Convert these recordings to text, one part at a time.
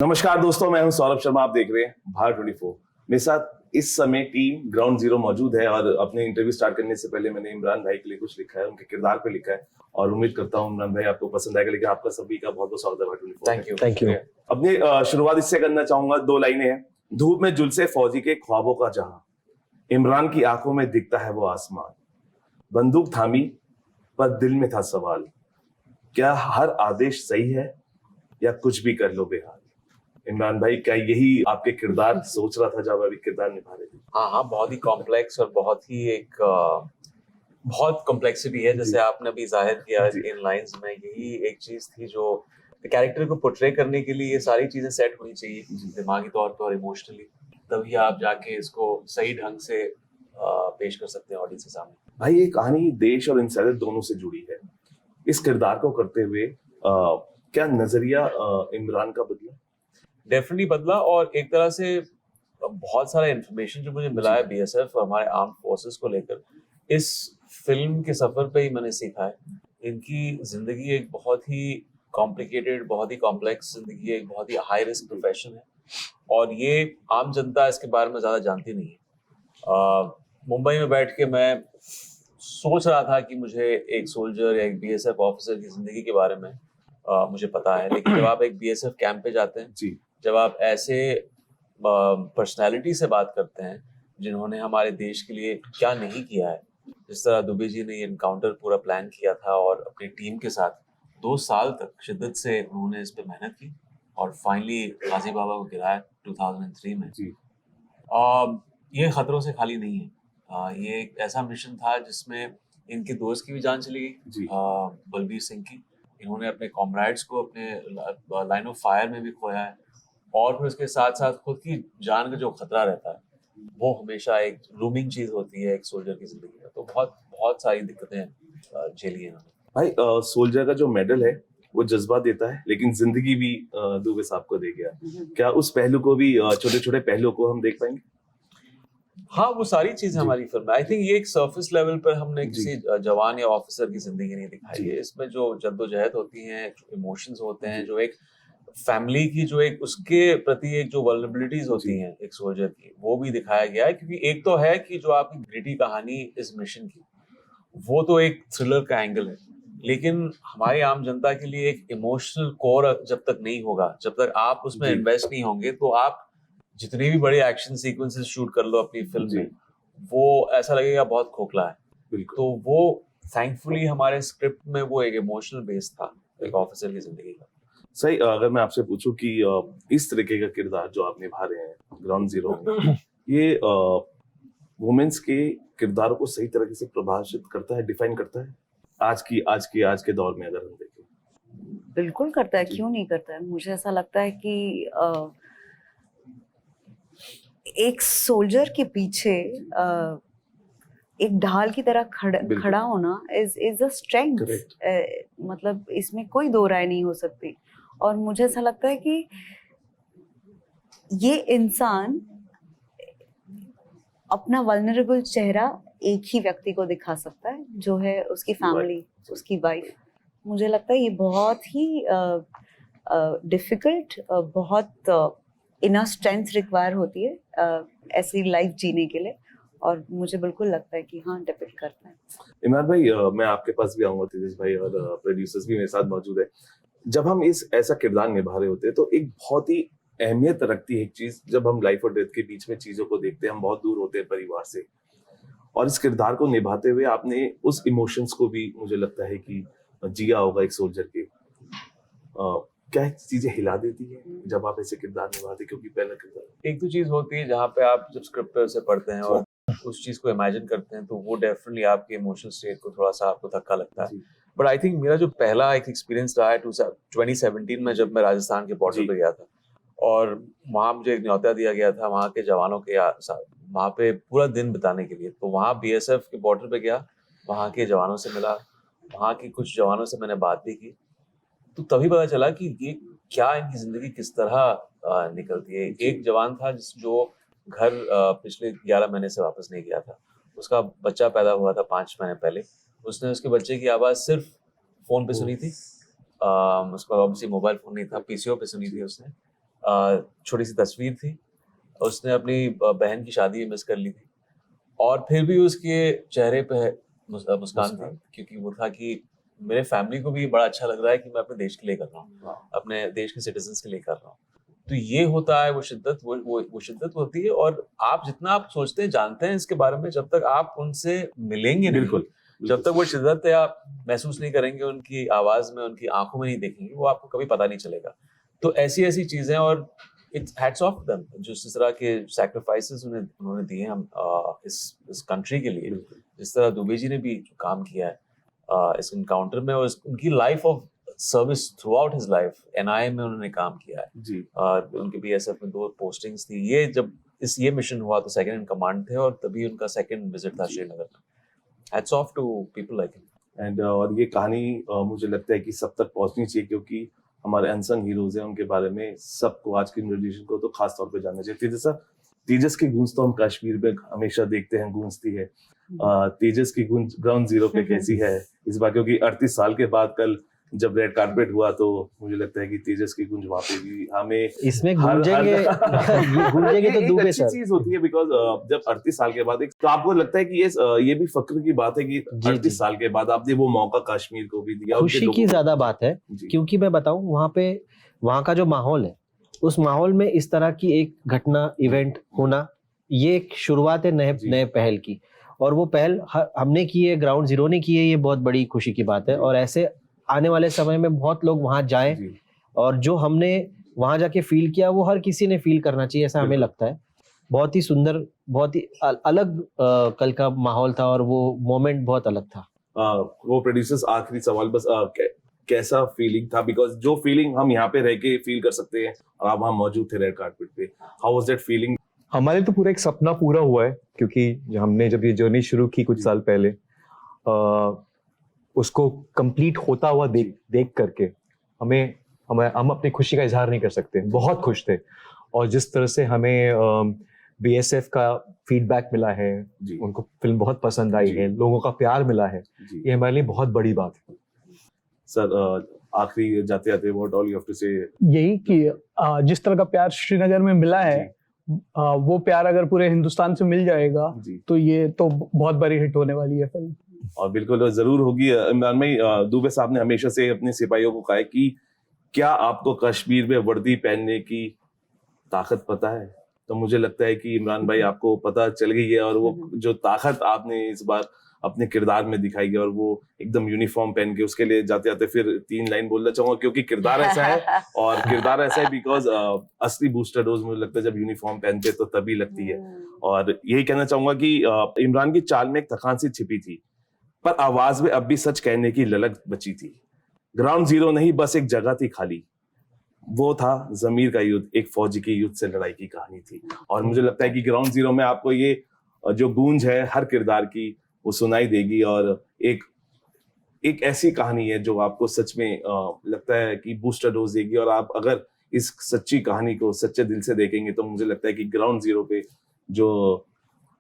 नमस्कार दोस्तों, मैं हूं सौरभ शर्मा। आप देख रहे हैं भारत 24। मेरे साथ इस समय टीम ग्राउंड जीरो मौजूद है और अपने इंटरव्यू स्टार्ट करने से पहले मैंने इमरान भाई के लिए कुछ लिखा है, उनके किरदार पे लिखा है और उम्मीद करता हूं इमरान भाई आपको पसंद आएगा। लेकिन आपका सभी का बहुत बहुत स्वागत है भारत 24। Thank you. अपनी शुरुआत इससे करना चाहूंगा, दो लाइनें हैं। धूप में झुलसे फौजी के ख्वाबों का जहां, इमरान की आंखों में दिखता है वो आसमान। बंदूक थामी पर दिल में था सवाल, क्या हर आदेश सही है या कुछ भी कर लो बेहाल। इमरान भाई, क्या यही आपके किरदार सोच रहा था जब अभी किरदार निभा रहे थे? हाँ, बहुत ही कॉम्प्लेक्स और बहुत ही एक बहुत कॉम्प्लेक्सिटी है, जैसे आपने अभी जाहिर किया इन लाइंस में। यही एक चीज थी जो कैरेक्टर को पोर्ट्रे करने के लिए ये सारी चीजें सेट होनी चाहिए दिमागी तौर पर और इमोशनली, तभी आप जाके इसको सही ढंग से पेश कर सकते हैं ऑडियंस के सामने। भाई, ये कहानी देश और इंसानियत दोनों से जुड़ी है। इस किरदार को करते हुए क्या नजरिया इमरान का बदला? डेफिनेटली बदला, और एक तरह से बहुत सारा इंफॉर्मेशन जो मुझे मिला है बीएसएफ हमारे आर्म फोर्सेस को लेकर, इस फिल्म के सफर पे ही मैंने सीखा है। इनकी जिंदगी एक बहुत ही कॉम्प्लिकेटेड, बहुत ही कॉम्प्लेक्स जिंदगी है, एक बहुत ही हाई रिस्क प्रोफेशन है और ये आम जनता इसके बारे में ज्यादा जानती नहीं है। मुंबई में बैठ के मैं सोच रहा था कि मुझे एक सोल्जर या एक बीएसएफ ऑफिसर की जिंदगी के बारे में मुझे पता है, लेकिन जब आप एक बीएसएफ कैंप पे जाते हैं, जब आप ऐसे पर्सनालिटी से बात करते हैं जिन्होंने हमारे देश के लिए क्या नहीं किया है, जिस तरह दुबे जी ने ये एनकाउंटर पूरा प्लान किया था और अपनी टीम के साथ 2 साल तक शिद्दत से उन्होंने इस पे मेहनत की और फाइनली गाजी बाबा को गिराया 2003 में। ये खतरों से खाली नहीं है। ये एक ऐसा मिशन था जिसमें इनके दोस्त की भी जान चली गई, बलबीर सिंह की। इन्होंने अपने कॉमरेड्स को अपने लाइन ऑफ फायर में भी खोया है और फिर उसके साथ साथ खुद की जान का जो खतरा रहता है वो हमेशा एक लूमिंग चीज होती है एक सोल्जर की जिंदगी में। तो बहुत बहुत सारी दिक्कतें झेली है इन्होंने। भाई, सोल्जर का जो मेडल है वो जज्बा देता है, लेकिन जिंदगी भी दुबे साहब को दे गया। क्या उस पहलू को भी, छोटे छोटे पहलुओं को हम देख पाएंगे? हाँ, वो सारी चीजें हमारी फिल्म में, आई थिंक ये एक सरफेस लेवल पर हमने किसी जवान या ऑफिसर की जिंदगी नहीं दिखाई है। इसमें जो जद्दोजहद होती है, जो इमोशंस होते हैं, जो एक फैमिली की जो एक उसके प्रति एक जो वल्नरेबिलिटीज होती हैं एक सोल्जर की, वो भी दिखाया गया है। क्योंकि एक तो है कि जो आपकी ग्रिटी कहानी इस मिशन की, वो तो एक थ्रिलर का एंगल है, लेकिन हमारी आम जनता के लिए एक इमोशनल कोर जब तक नहीं होगा, जब तक आप उसमें इन्वेस्ट नहीं होंगे, तो आप जितनी भी बड़ी एक्शन सीक्वेंसेस शूट कर लो अपनी फिल्म में, वो ऐसा लगेगा बहुत खोखला है। तो वो थैंकफुली हमारे स्क्रिप्ट में वो एक इमोशनल बेस था एक ऑफिसर की जिंदगी का। सही। अगर मैं आपसे पूछूं कि इस तरीके का किरदार जो आप निभा रहे हैं ग्राउंड जीरो में, ये वुमेन्स के किरदारों को सही तरीके से प्रभावित करता है, डिफाइन करता है आज के दौर में अगर हम देखें? बिल्कुल करता है, क्यों नहीं करता है। मुझे ऐसा लगता है कि एक सोल्जर के पीछे एक ढाल की तरह खड़ा होना इज अ स्ट्रेंथ। मतलब इसमें कोई दो राय नहीं हो सकती। और मुझे ऐसा लगता है कि ये इंसान अपना वल्नरेबल चेहरा एक ही व्यक्ति को दिखा सकता है, जो है उसकी फैमिली, उसकी वाइफ। मुझे लगता है ये बहुत ही डिफिकल्ट, बहुत इनर स्ट्रेंथ रिक्वायर होती है ऐसी लाइफ जीने के लिए। और मुझे बिल्कुल लगता है कि हाँ, डिपिक्ट करता है। इमरान भाई, मैं आपके पास भी आऊंगा, तेजस भाई और प्रोड्यूसर्स भी मेरे साथ मौजूद है। जब हम ऐसा किरदार निभा रहे होते हैं तो एक बहुत ही अहमियत रखती है एक चीज, जब हम लाइफ और डेथ के बीच में चीजों को देखते हैं, हम बहुत दूर होते हैं परिवार से, और इस किरदार को निभाते हुए आपने उस इमोशंस को भी, मुझे लगता है कि जिया होगा एक सोल्जर के। क्या चीजें हिला देती है जब आप ऐसे किरदार निभाते? क्योंकि पहला किरदार एक तो चीज होती है जहाँ पे आप जब स्क्रिप्ट से पढ़ते हैं और उस चीज को इमेजिन करते हैं, तो वो डेफिनेटली आपके इमोशनल स्टेट को थोड़ा सा आपको धक्का लगता है। बट आई थिंक मेरा जो पहला एक एक्सपीरियंस रहा है 2017 में, जब मैं राजस्थान के बॉर्डर पे गया था और वहाँ मुझे एक न्योता दिया गया था वहाँ के जवानों के साथ वहाँ पे पूरा दिन बिताने के लिए। तो वहाँ बीएसएफ के बॉर्डर पे गया, वहाँ के जवानों से मिला, वहाँ के कुछ जवानों से मैंने बात भी की, तो तभी पता चला कि ये क्या इनकी जिंदगी किस तरह निकलती है। एक जवान था जो घर पिछले 11 महीने से वापस नहीं गया था। उसका बच्चा पैदा हुआ था 5 महीने पहले। उसने उसके बच्चे की आवाज़ सिर्फ फ़ोन पे सुनी थी। उसका ऑब्वियसली मोबाइल फ़ोन नहीं था, पीसीओ पे सुनी थी उसने। छोटी सी तस्वीर थी, उसने अपनी बहन की शादी मिस कर ली थी और फिर भी उसके चेहरे पे मुस्कान थी, क्योंकि वो था कि मेरे फैमिली को भी बड़ा अच्छा लग रहा है कि मैं अपने देश के लिए कर रहा हूँ, अपने देश के सिटीजन्स के लिए कर रहा हूँ। तो ये होता है वो शिद्दत, वो शिद्दत होती है। और आप जितना आप सोचते हैं जानते हैं इसके बारे में, जब तक आप उनसे मिलेंगे नहीं, बिल्कुल जब तक वो शिद्दत है आप महसूस नहीं करेंगे, उनकी आवाज में, उनकी आंखों में नहीं देखेंगे, वो आपको कभी पता नहीं चलेगा। तो ऐसी ऐसी चीजें, और इट्स हैट्स ऑफ देम जो जिस तरह के सैक्रिफाइसेस उन्होंने दिए हम इस कंट्री के लिए, जिस तरह दुबे जी ने भी काम किया है इस इनकाउंटर में, और उनकी life of service through out his life NIA में उन्होंने काम किया है जी। उनके BSF में 2 पोस्टिंग्स थी। ये जब ये मिशन हुआ तो सेकंड इन कमांड थे, और तभी उनका सेकंड विजिट था श्रीनगर में। Hats off to people like him. And और ये कहानी मुझे लगता है कि सब तक पहुंचनी चाहिए, क्योंकि हमारे अनसंग हीरोज हैं, उनके बारे में सबको, आज की जनरेशन को तो खास तौर पे जानना चाहिए। तेजस की गूंज तो हम कश्मीर में हमेशा देखते हैं गूंजती है, तेजस की गूंज ग्राउंड जीरो पे कैसी है इस बार, क्योंकि 38 साल के बाद कल जब रेड कार्पेट हुआ तो मुझे लगता है कि तेजस की गूंज वहाँ पे भी हमें इसमें गूंजेंगे गूंजेंगे तो दुबे अच्छी सर। चीज होती है, बिकॉज जब 38 साल के बाद तो आपको लगता है कि ये भी फक्र की बात है कि 38 साल के बाद आपने वो मौका कश्मीर को भी दिया। खुशी की ज्यादा बात है, क्योंकि मैं बताऊं वहाँ का जो माहौल है, उस माहौल में इस तरह की एक घटना, इवेंट होना, ये एक शुरुआत है नए पहल की। और वो पहल हमने की है, ग्राउंड जीरो ने की है, ये बहुत बड़ी खुशी की बात है। और ऐसे आने वाले समय में बहुत लोग वहां जाएं, और जो हमने वहां जाके फील किया वो हर किसी ने फील करना चाहिए, ऐसा हमें लगता है। बहुत ही सुंदर, बहुत ही अलग कल का माहौल था, और वो मोमेंट बहुत अलग था। वो प्रोड्यूसर्स, आखिरी सवाल बस, कैसा फीलिंग था? बिकॉज जो फीलिंग हम यहाँ पे रह के फील कर सकते हैं, और आप वहाँ मौजूद थे रेड कार्पेट पे, हाउ वाज दैट फीलिंग? हमारे तो पूरा एक सपना पूरा हुआ है, क्योंकि हमने जब ये जर्नी शुरू की कुछ साल पहले, उसको कंप्लीट होता हुआ देख करके हम अपनी खुशी का इजहार नहीं कर सकते। बहुत खुश थे, और जिस तरह से हमें BSF का फीडबैक मिला है, उनको फिल्म बहुत पसंद आई है, लोगों का प्यार मिला है, ये हमारे लिए बहुत बड़ी बात है। सर, आखिरी जाते जाते what all you have to say? यही कि जिस तरह का प्यार श्रीनगर में मिला है, वो प्यार अगर पूरे हिंदुस्तान से मिल जाएगा तो ये तो बहुत बड़ी हिट होने वाली है फिल्म। और बिल्कुल जरूर होगी। इमरान भाई, दुबे साहब ने हमेशा से अपने सिपाहियों को कहा है कि क्या आपको कश्मीर में वर्दी पहनने की ताकत पता है? तो मुझे लगता है कि इमरान भाई आपको पता चल गई है, और वो जो ताकत आपने इस बार अपने किरदार में दिखाई है, और वो एकदम यूनिफॉर्म पहन के, उसके लिए जाते जाते फिर 3 लाइन बोलना चाहूंगा, क्योंकि किरदार ऐसा है, और किरदार ऐसा है बिकॉज असली बूस्टर डोज मुझे लगता है जब यूनिफॉर्म पहनते तो तभी लगती है। और यही कहना चाहूंगा कि इमरान की चाल में एक थकान सी छिपी थी, पर आवाज में अब भी सच कहने की ललक बची थी। ग्राउंड जीरो नहीं, बस एक जगह थी खाली, वो था जमीर का युद्ध, एक फौजी की युद्ध से लड़ाई की कहानी थी। और मुझे लगता है कि ग्राउंड जीरो में आपको ये जो गूंज है हर किरदार की, वो सुनाई देगी, और एक ऐसी कहानी है जो आपको सच में लगता है कि बूस्टर डोज देगी। और आप अगर इस सच्ची कहानी को सच्चे दिल से देखेंगे तो मुझे लगता है कि ग्राउंड जीरो पे जो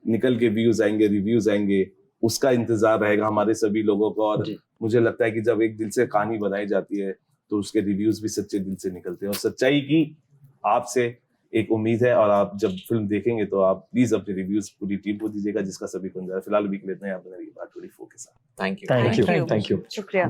निकल के व्यूज आएंगे, रिव्यूज आएंगे, उसका इंतजार रहेगा हमारे सभी लोगों को। और मुझे लगता है कि जब एक दिल से कहानी बनाई जाती है तो उसके रिव्यूज भी सच्चे दिल से निकलते हैं, और सच्चाई की आपसे एक उम्मीद है। और आप जब फिल्म देखेंगे तो आप प्लीज अपने रिव्यूज पूरी टीम को दीजिएगा, जिसका सभी को इंतजार। फिलहाल भी इतना ही, आप बने रहिए बात 24 के साथ। Thank you. शुक्रिया।